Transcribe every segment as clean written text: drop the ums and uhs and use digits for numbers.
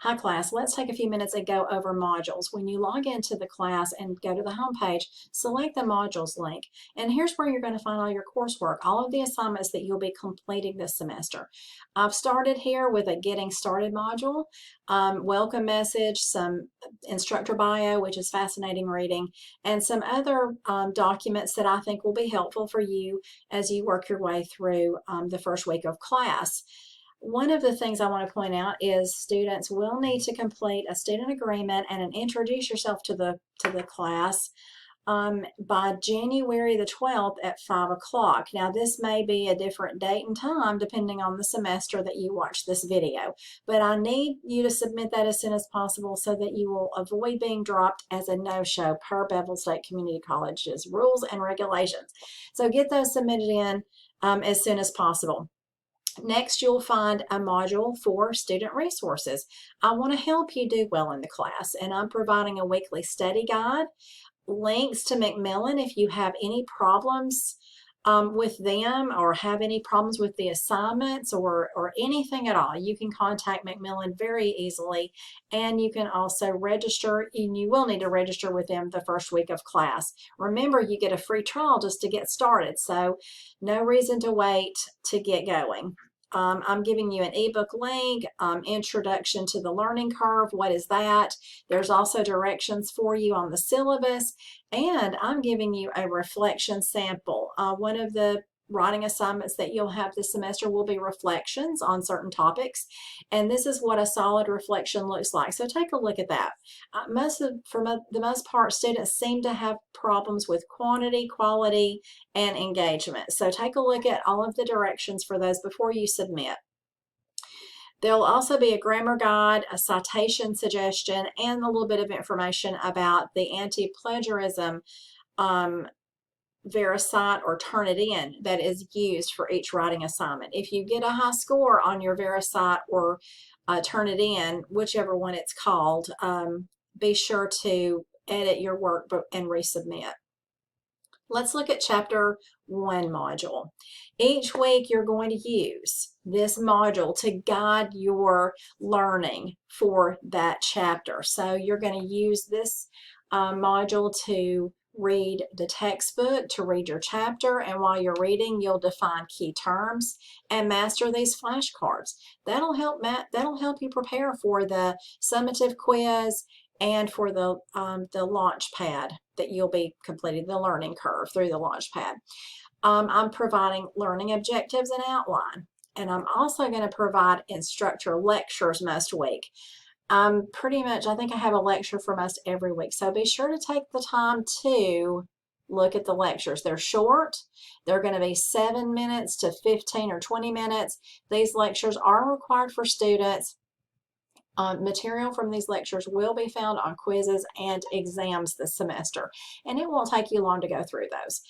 Hi class, let's take a few minutes and go over modules. When you log into the class and go to the home page, select the modules link. And here's where you're going to find all your coursework, all of the assignments that you'll be completing this semester. I've started here with a Getting Started module, welcome message, some instructor bio, which is fascinating reading, and some other documents that I think will be helpful for you as you work your way through the first week of class. One of the things I want to point out is students will need to complete a student agreement and an introduce yourself to the class by January the 12th at 5 o'clock. Now this may be a different date and time depending on the semester that you watch this video, but I need you to submit that as soon as possible so that you will avoid being dropped as a no-show per Bevel State Community College's rules and regulations. So get those submitted in as soon as possible. Next, you'll find a module for student resources. I want to help you do well in the class, and I'm providing a weekly study guide, links to Macmillan if you have any problems with them or have any problems with the assignments or anything at all. You can contact Macmillan very easily, and you can also register, and you will need to register with them the first week of class. Remember, you get a free trial just to get started, so no reason to wait to get going. I'm giving you an ebook link, introduction to the learning curve. What is that? There's also directions for you on the syllabus, and I'm giving you a reflection sample. One of the writing assignments that you'll have this semester will be reflections on certain topics, and this is what a solid reflection looks like. So take a look at that. For the most part, students seem to have problems with quantity, quality, and engagement. So take a look at all of the directions for those before you submit. There'll also be a grammar guide, a citation suggestion, and a little bit of information about the anti-plagiarism VeriCite or Turnitin that is used for each writing assignment. If you get a high score on your VeriCite or Turnitin, whichever one it's called, be sure to edit your work and resubmit. Let's look at Chapter 1 module. Each week you're going to use this module to guide your learning for that chapter. So you're going to use this module to read the textbook, to read your chapter, and while you're reading, you'll define key terms and master these flashcards. That'll help you prepare for the summative quiz and for the launch pad that you'll be completing, the learning curve through the launch pad. I'm providing learning objectives and outline, and I'm also going to provide instructor lectures most week. Pretty much, I think I have a lecture for most every week, so be sure to take the time to look at the lectures. They're short. They're going to be 7 minutes to 15 or 20 minutes. These lectures are required for students. Material from these lectures will be found on quizzes and exams this semester, and it won't take you long to go through those.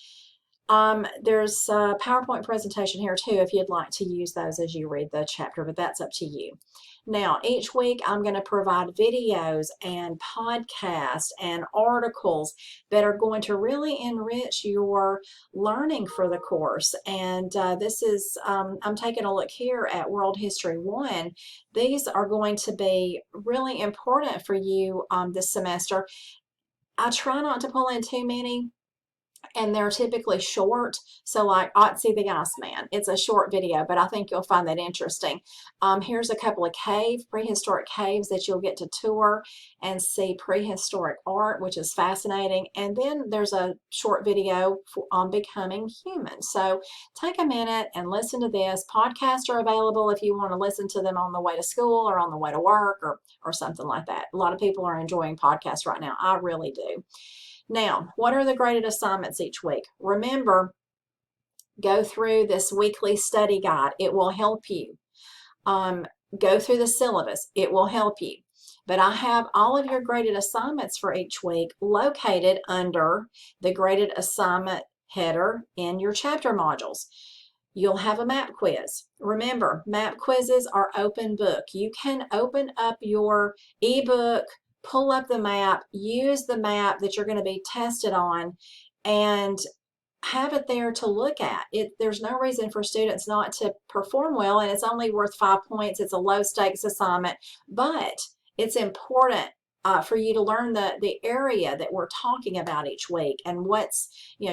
There's a PowerPoint presentation here too if you'd like to use those as you read the chapter, but that's up to you. Now, each week I'm going to provide videos and podcasts and articles that are going to really enrich your learning for the course. And this is, I'm taking a look here at World History 1. These are going to be really important for you this semester. I try not to pull in too many, and they're typically short. So like Otzi the Iceman, it's a short video, but I think you'll find that interesting. Here's a couple of prehistoric caves that you'll get to tour and see prehistoric art, which is fascinating. And then there's a short video on becoming human. So take a minute and listen to this. Podcasts are available if you want to listen to them on the way to school or on the way to work or something like that. A lot of people are enjoying podcasts right now. I really do. Now, what are the graded assignments each week? Remember, go through this weekly study guide. It will help you. Go through the syllabus. It will help you. But I have all of your graded assignments for each week located under the graded assignment header in your chapter modules. You'll have a map quiz. Remember, map quizzes are open book. You can open up your ebook, pull up the map, use the map that you're going to be tested on, and have it there to look at. There's no reason for students not to perform well, and it's only worth 5 points. It's a low stakes assignment, but It's important for you to learn the area that we're talking about each week and what's,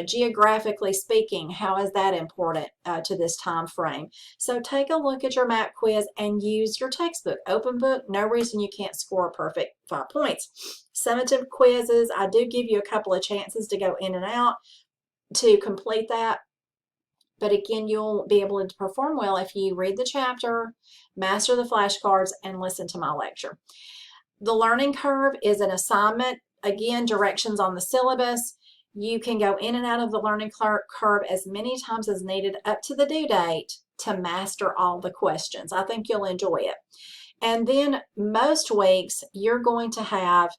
geographically speaking, how is that important to this time frame. So take a look at your map quiz and use your textbook. Open book, no reason you can't score a perfect 5 points. Summative quizzes, I do give you a couple of chances to go in and out to complete that. But again, you'll be able to perform well if you read the chapter, master the flashcards, and listen to my lecture. The learning curve is an assignment. Again, directions on the syllabus. You can go in and out of the learning curve as many times as needed up to the due date to master all the questions. I think you'll enjoy it. And then most weeks, you're going to have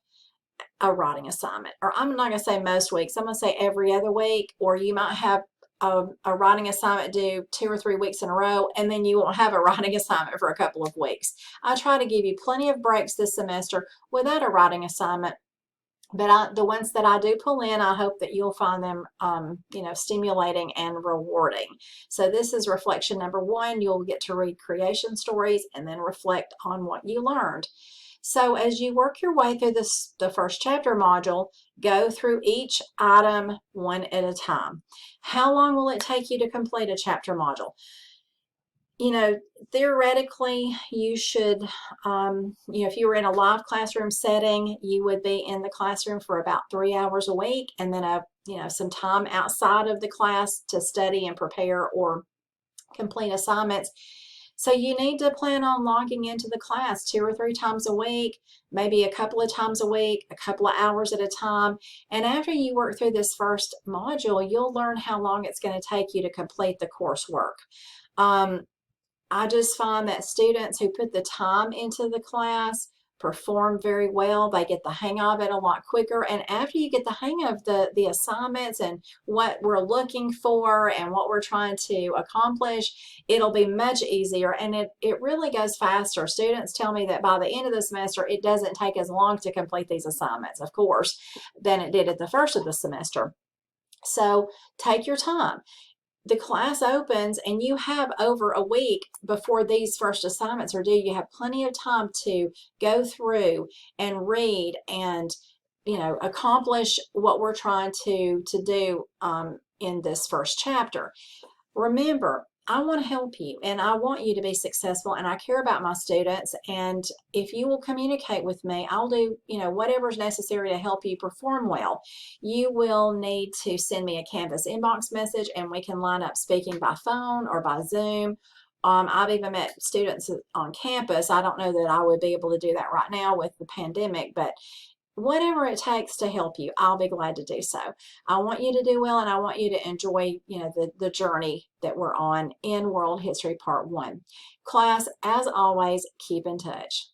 a writing assignment. Or I'm not going to say most weeks. I'm going to say every other week. Or you might have a writing assignment due 2 or 3 weeks in a row, and then you won't have a writing assignment for a couple of weeks. I try to give you plenty of breaks this semester without a writing assignment, but the ones that I do pull in, I hope that you'll find them, stimulating and rewarding. So this is reflection number 1. You'll get to read creation stories and then reflect on what you learned. So as you work your way through the first chapter module, go through each item one at a time. How long will it take you to complete a chapter module? Theoretically, you should, if you were in a live classroom setting, you would be in the classroom for about 3 hours a week, and then some time outside of the class to study and prepare or complete assignments. So you need to plan on logging into the class 2 or 3 times a week, maybe a couple of times a week, a couple of hours at a time. And after you work through this first module, you'll learn how long it's going to take you to complete the coursework. I just find that students who put the time into the class perform very well. They get the hang of it a lot quicker. And after you get the hang of the assignments and what we're looking for and what we're trying to accomplish, it'll be much easier, and it really goes faster. Students tell me that by the end of the semester, it doesn't take as long to complete these assignments, of course, than it did at the first of the semester. So take your time. The class opens and you have over a week before these first assignments are due. You have plenty of time to go through and read and accomplish what we're trying to do in this first chapter. Remember, I want to help you and I want you to be successful, and I care about my students, and if you will communicate with me, I'll do whatever's necessary to help you perform well. You will need to send me a Canvas inbox message and we can line up speaking by phone or by Zoom. I've even met students on campus. I don't know that I would be able to do that right now with the pandemic, but whatever it takes to help you, I'll be glad to do so. I want you to do well, and I want you to enjoy, the journey that we're on in World History Part 1. Class, as always, keep in touch.